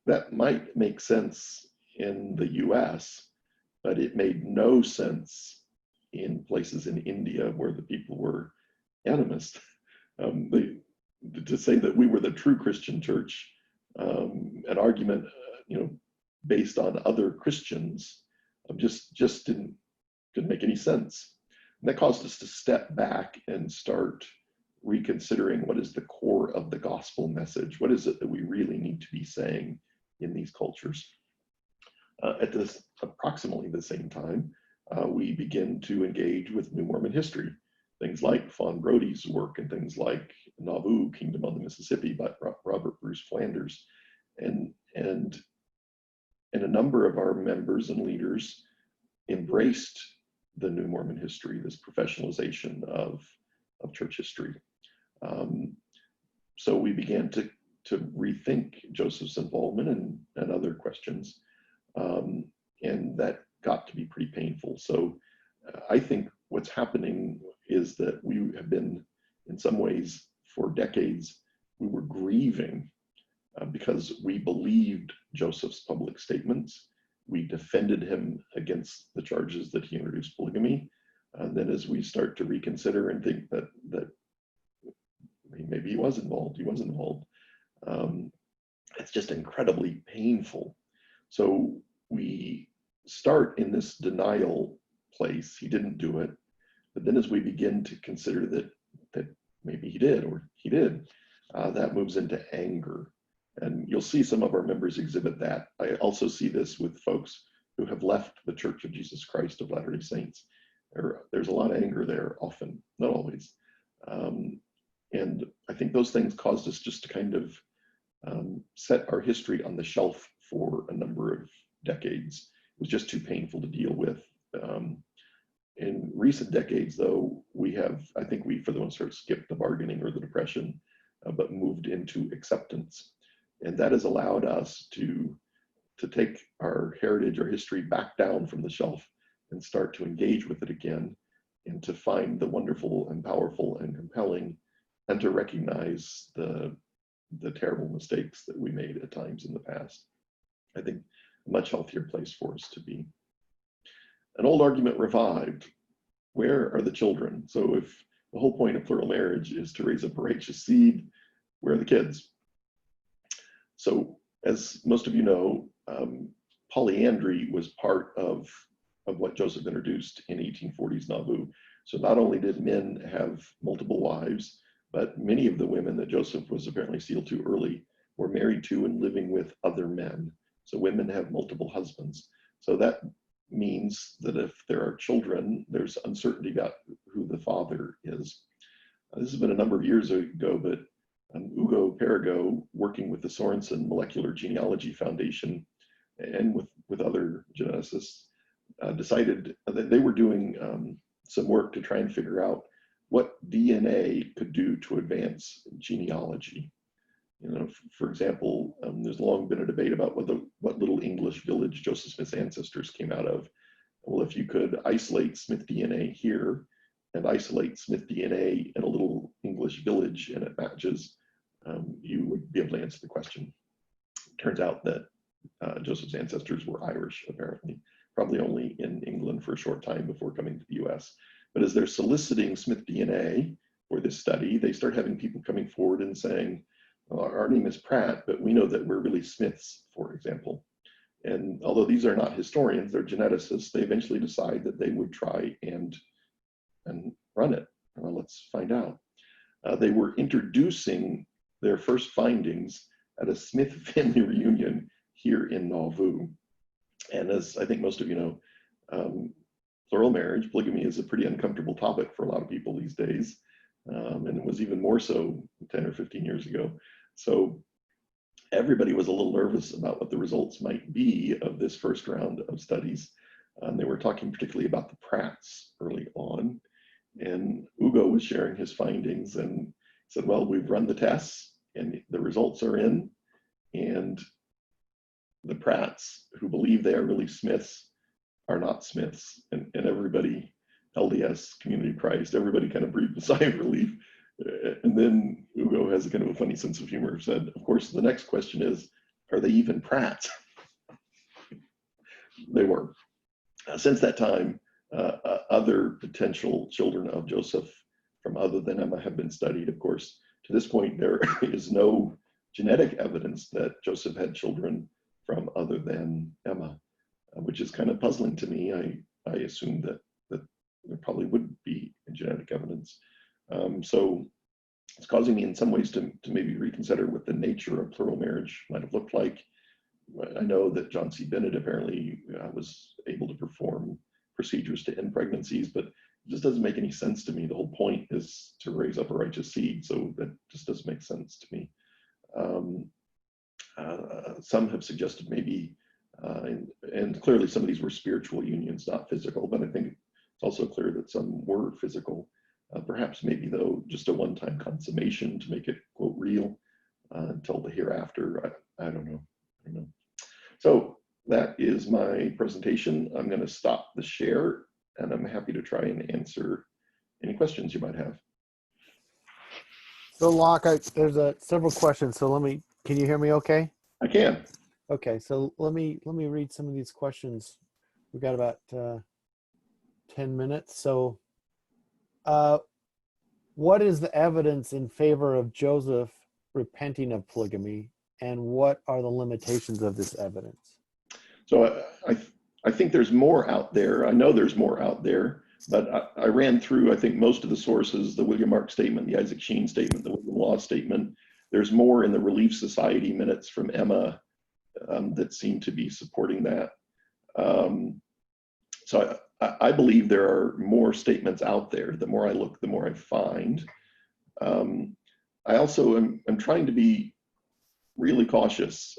that might make sense in the US, but it made no sense in places in India where the people were animist. To say that we were the true Christian church, an argument, based on other Christians, just didn't make any sense. And that caused us to step back and start reconsidering what is the core of the gospel message. What is it that we really need to be saying in these cultures? At this approximately the same time, we begin to engage with New Mormon history. Things like Fawn Brody's work and things like Nauvoo, Kingdom on the Mississippi by Robert Bruce Flanders. And a number of our members and leaders embraced the New Mormon history, this professionalization of church history. So we began to rethink Joseph's involvement and other questions. And that got to be pretty painful. So I think what's happening is that we have been, in some ways, for decades, we were grieving because we believed Joseph's public statements. We defended him against the charges that he introduced polygamy. And then as we start to reconsider and think that maybe he was involved, it's just incredibly painful. So we start in this denial place. He didn't do it. But then as we begin to consider that maybe he did, or he did, that moves into anger. And you'll see some of our members exhibit that. I also see this with folks who have left the Church of Jesus Christ of Latter-day Saints. There's a lot of anger there often, not always. And I think those things caused us just to kind of set our history on the shelf for a number of decades. It was just too painful to deal with. In recent decades, though, I think we, for the most part, skipped the bargaining or the depression, but moved into acceptance. And that has allowed us to take our heritage, our history back down from the shelf and start to engage with it again, and to find the wonderful and powerful and compelling, and to recognize the terrible mistakes that we made at times in the past. I think a much healthier place for us to be. An old argument revived. Where are the children? So if the whole point of plural marriage is to raise up a righteous seed, where are the kids? So as most of you know, polyandry was part of what Joseph introduced in 1840s Nauvoo. So not only did men have multiple wives, but many of the women that Joseph was apparently sealed to early were married to and living with other men. So women have multiple husbands. So that means that if there are children, there's uncertainty about who the father is. This has been a number of years ago, but Perego, working with the Sorenson Molecular Genealogy Foundation and with other geneticists, decided that they were doing some work to try and figure out what DNA could do to advance genealogy. You know, for example, there's long been a debate about what little English village Joseph Smith's ancestors came out of. Well, if you could isolate Smith DNA here and isolate Smith DNA in a little English village and it matches, you would be able to answer the question. Turns out that Joseph's ancestors were Irish, apparently, probably only in England for a short time before coming to the US. But as they're soliciting Smith DNA for this study, they start having people coming forward and saying, well, our name is Pratt, but we know that we're really Smiths, for example. And although these are not historians, they're geneticists, they eventually decide that they would try and run it. Let's find out. They were introducing their first findings at a Smith family reunion here in Nauvoo. And as I think most of you know, plural marriage, polygamy, is a pretty uncomfortable topic for a lot of people these days. And it was even more so 10 or 15 years ago. So everybody was a little nervous about what the results might be of this first round of studies. They were talking particularly about the Pratts early on. And Ugo was sharing his findings and said, well, we've run the tests and the results are in. And the Pratts, who believe they are really Smiths, are not Smiths. And everybody, LDS, Community of Christ, everybody kind of breathed a sigh of relief. And then Ugo has a kind of a funny sense of humor, said, of course, the next question is, are they even Pratts? They were. Since that time, other potential children of Joseph from other than Emma have been studied. Of course, to this point, there is no genetic evidence that Joseph had children from other than Emma, which is kind of puzzling to me. I assumed that there probably would be genetic evidence. So it's causing me in some ways to maybe reconsider what the nature of plural marriage might have looked like. I know that John C. Bennett apparently was able to perform procedures to end pregnancies, but it just doesn't make any sense to me. The whole point is to raise up a righteous seed, so that just doesn't make sense to me. Some have suggested maybe, and clearly some of these were spiritual unions, not physical, but I think it's also clear that some were physical. Perhaps maybe though, just a one-time consummation to make it, quote, real until the hereafter. I don't know. So that is my presentation. I'm going to stop the share and I'm happy to try and answer any questions you might have. So Locke, there's several questions. So can you hear me okay? I can. Okay, so let me read some of these questions. We've got about 10 minutes. So what is the evidence in favor of Joseph repenting of polygamy, and what are the limitations of this evidence? So I think there's more out there. I know there's more out there, but I ran through, I think, most of the sources, the William Mark statement, the Isaac Sheen statement, the William Law statement. There's more in the Relief Society minutes from Emma that seem to be supporting that. So I believe there are more statements out there. The more I look, the more I find. I also am trying to be really cautious.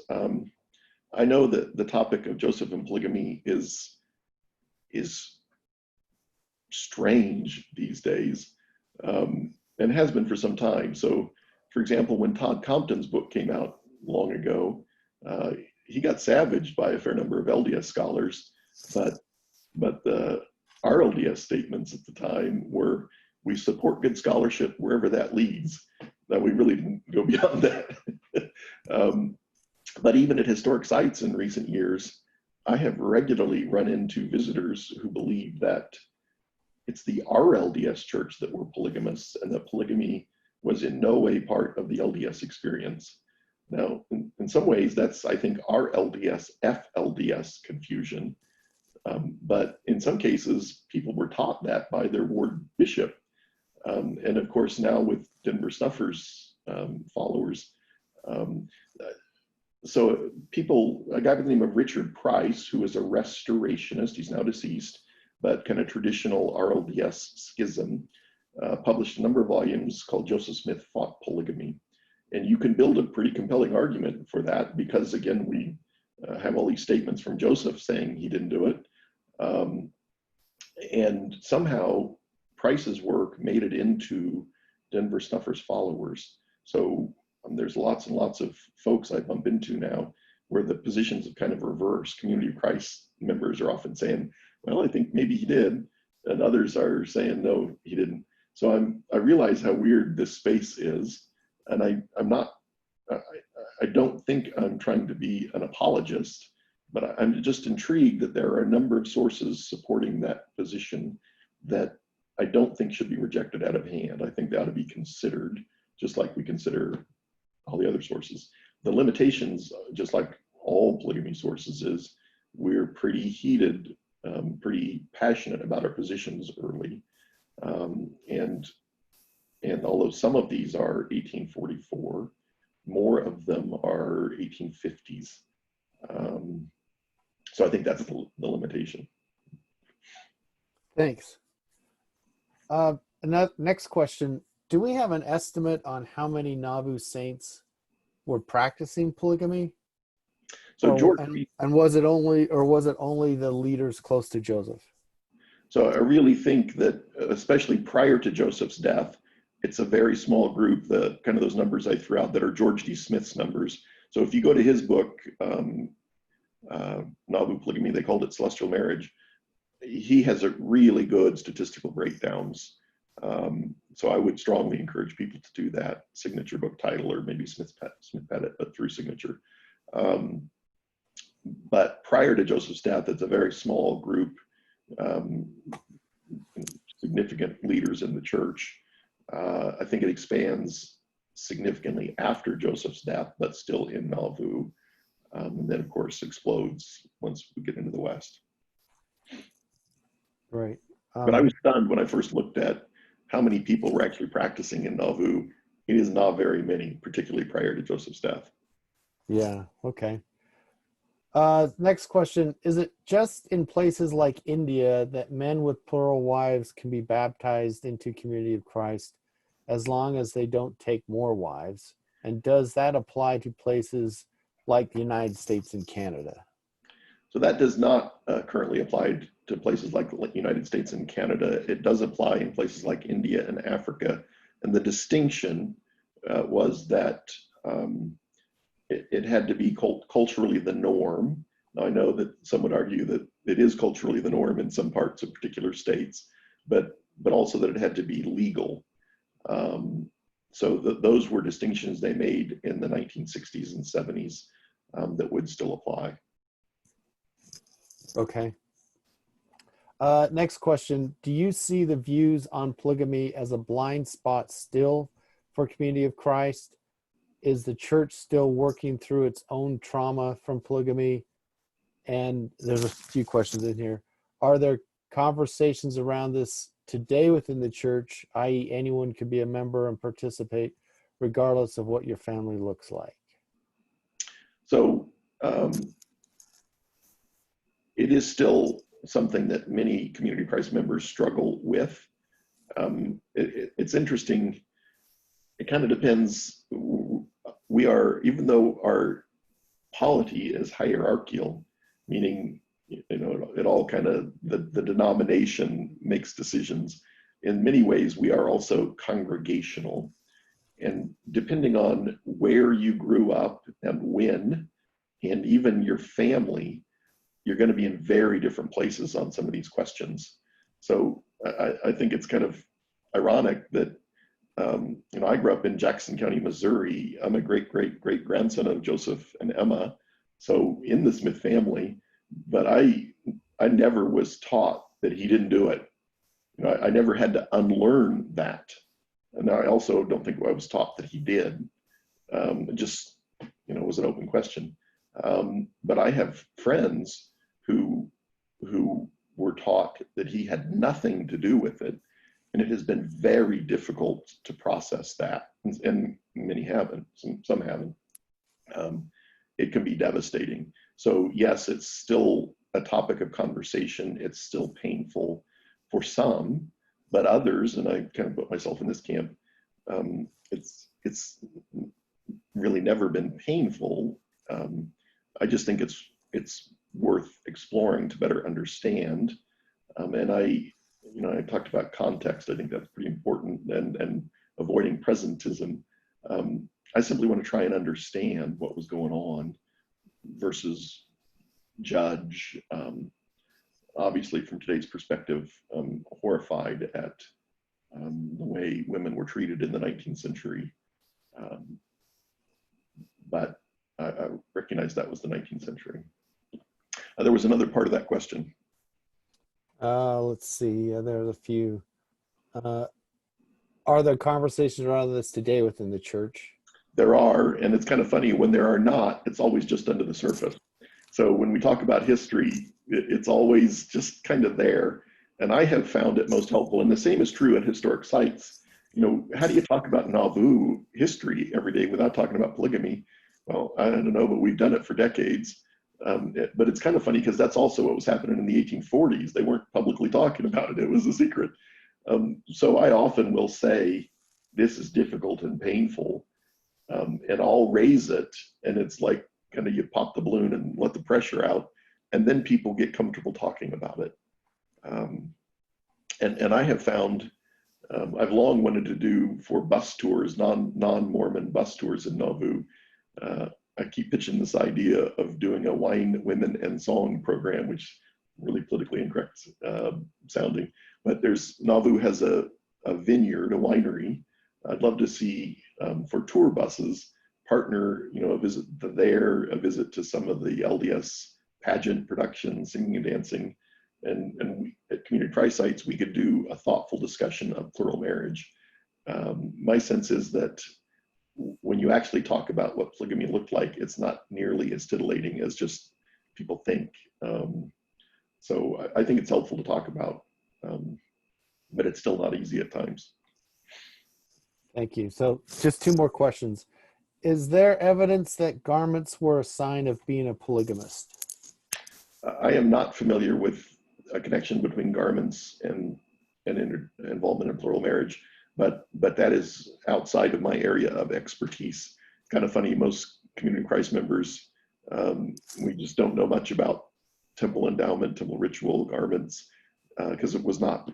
I know that the topic of Joseph and polygamy is strange these days, and has been for some time. So, for example, when Todd Compton's book came out long ago, he got savaged by a fair number of LDS scholars, but the RLDS statements at the time were, we support good scholarship wherever that leads. That we really didn't go beyond that. But even at historic sites in recent years, I have regularly run into visitors who believe that it's the RLDS Church that were polygamists and that polygamy was in no way part of the LDS experience. Now, in some ways, that's, I think, RLDS, FLDS confusion. But in some cases, people were taught that by their ward bishop. And of course, now with Denver Snuffers followers, so people, a guy by the name of Richard Price, who is a restorationist, he's now deceased, but kind of traditional RLDS schism, published a number of volumes called Joseph Smith Fought Polygamy. And you can build a pretty compelling argument for that because, again, we have all these statements from Joseph saying he didn't do it. And somehow Price's work made it into Denver Snuffers followers. So there's lots and lots of folks I bump into now where the positions have kind of reversed. Community of Christ members are often saying, well, I think maybe he did. And others are saying, no, he didn't. So I realize how weird this space is. And I don't think I'm trying to be an apologist, but I'm just intrigued that there are a number of sources supporting that position that I don't think should be rejected out of hand. I think they ought to be considered, just like we consider all the other sources. The limitations, just like all polygamy sources, is we're pretty heated, pretty passionate about our positions early. And although some of these are 1844, more of them are 1850s. So I think that's the limitation. Thanks. Next question. Do we have an estimate on how many Nauvoo saints were practicing polygamy? So George, and was it only the leaders close to Joseph? So I really think that, especially prior to Joseph's death, it's a very small group, the kind of those numbers I threw out that are George D. Smith's numbers. So if you go to his book, Nauvoo Polygamy, they called it Celestial Marriage, he has a really good statistical breakdowns. So I would strongly encourage people to do that signature book title, or maybe Smith Pettit, but through signature. But prior to Joseph's death, it's a very small group, significant leaders in the church. I think it expands significantly after Joseph's death, but still in Nauvoo. And then, of course, explodes once we get into the West. Right. But I was stunned when I first looked at how many people were actually practicing in Nauvoo. It is not very many, particularly prior to Joseph's death. Yeah, okay. Next question. Is it just in places like India that men with plural wives can be baptized into Community of Christ as long as they don't take more wives? And does that apply to places like the United States and Canada? So that does not currently apply to places like the United States and Canada. It does apply in places like India and Africa. And the distinction was that it had to be culturally the norm. Now, I know that some would argue that it is culturally the norm in some parts of particular states, but also that it had to be legal. So those were distinctions they made in the 1960s and 70s that would still apply. Okay. Next question. Do you see the views on polygamy as a blind spot still for Community of Christ? Is the church still working through its own trauma from polygamy? And there's a few questions in here. Are there conversations around this today within the church, i.e. anyone could be a member and participate regardless of what your family looks like? So it is still something that many Community of Christ members struggle with. It's interesting. It kind of depends. We are, even though our polity is hierarchical, meaning, it all kind of, the denomination makes decisions. In many ways, we are also congregational. And depending on where you grew up and when, and even your family, you're going to be in very different places on some of these questions. So I think it's kind of ironic that, I grew up in Jackson County, Missouri. I'm a great grandson of Joseph and Emma, so in the Smith family, but I never was taught that he didn't do it. I never had to unlearn that. And I also don't think I was taught that he did. Just was an open question. But I have friends who were taught that he had nothing to do with it, and it has been very difficult to process that, and many haven't, some haven't. It can be devastating. So yes, it's still a topic of conversation. It's still painful for some, but others, and I kind of put myself in this camp, it's really never been painful. I just think it's worth exploring to better understand. And I talked about context. I think that's pretty important, and avoiding presentism. I simply want to try and understand what was going on versus judge. Obviously, from today's perspective, horrified at the way women were treated in the 19th century. But I recognize that was the 19th century. There was another part of that question. Let's see. There's a few. Are there conversations around this today within the church? There are, and it's kind of funny, when there are not, it's always just under the surface. So when we talk about history, it's always just kind of there. And I have found it most helpful, and the same is true at historic sites. How do you talk about Nauvoo history every day without talking about polygamy? Well, I don't know, but we've done it for decades. But it's kind of funny because that's also what was happening in the 1840s. They weren't publicly talking about it. It was a secret. So I often will say, this is difficult and painful, and I'll raise it. And it's like kind of you pop the balloon and let the pressure out, and then people get comfortable talking about it. And I have found, I've long wanted to do for bus tours, non-Mormon bus tours in Nauvoo. I keep pitching this idea of doing a wine, women, and song program, which is really politically incorrect sounding. But Nauvoo has a vineyard, a winery. I'd love to see, for tour buses, partner, a visit there, a visit to some of the LDS pageant production, singing and dancing. And we, at Community Christ sites, we could do a thoughtful discussion of plural marriage. My sense is that when you actually talk about what polygamy looked like, it's not nearly as titillating as just people think. So I think it's helpful to talk about, but it's still not easy at times. Thank you. So just two more questions. Is there evidence that garments were a sign of being a polygamist? I am not familiar with a connection between garments and involvement in plural marriage, but that is outside of my area of expertise. It's kind of funny, most Community Christ members, we just don't know much about temple endowment, temple ritual, garments, because it was not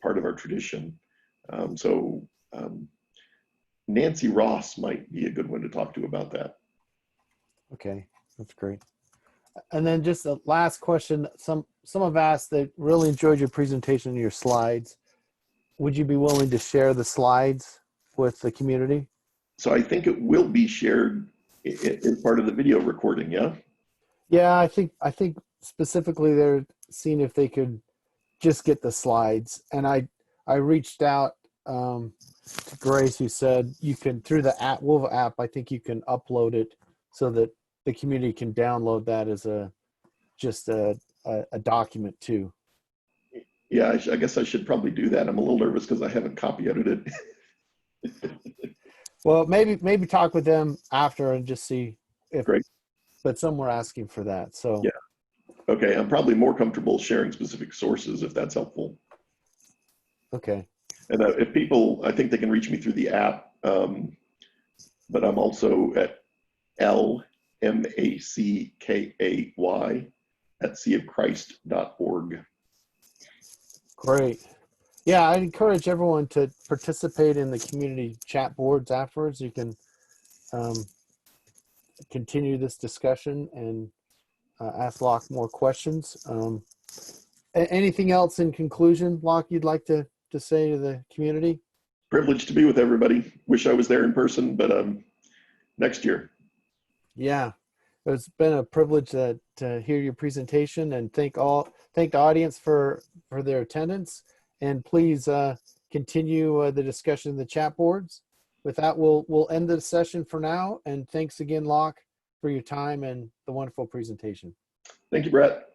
part of our tradition. Nancy Ross might be a good one to talk to about that. Okay, that's great. And then just a last question. Some have asked that really enjoyed your presentation and your slides. Would you be willing to share the slides with the community? So I think it will be shared as part of the video recording, yeah? Yeah, I think specifically they're seeing if they could just get the slides. And I reached out to Grace, who said you can, through the Wolva app, I think you can upload it so that the community can download that as just a document too. Yeah, I guess I should probably do that. I'm a little nervous because I haven't copy edited it. Well, maybe talk with them after and just see if. Great. But some were asking for that, so. Yeah. Okay, I'm probably more comfortable sharing specific sources if that's helpful. Okay. And if people, I think they can reach me through the app, but I'm also at lmackay@seaofchrist.org. Great. Yeah, I encourage everyone to participate in the community chat boards afterwards. You can continue this discussion and ask Locke more questions. Anything else in conclusion, Locke, you'd like to say to the community? Privileged to be with everybody. Wish I was there in person, but next year. Yeah, it's been a privilege to hear your presentation, and thank the audience for their attendance. And please continue the discussion in the chat boards. with that, we'll end the session for now. And thanks again, Locke, for your time and the wonderful presentation. Thank you, Brett.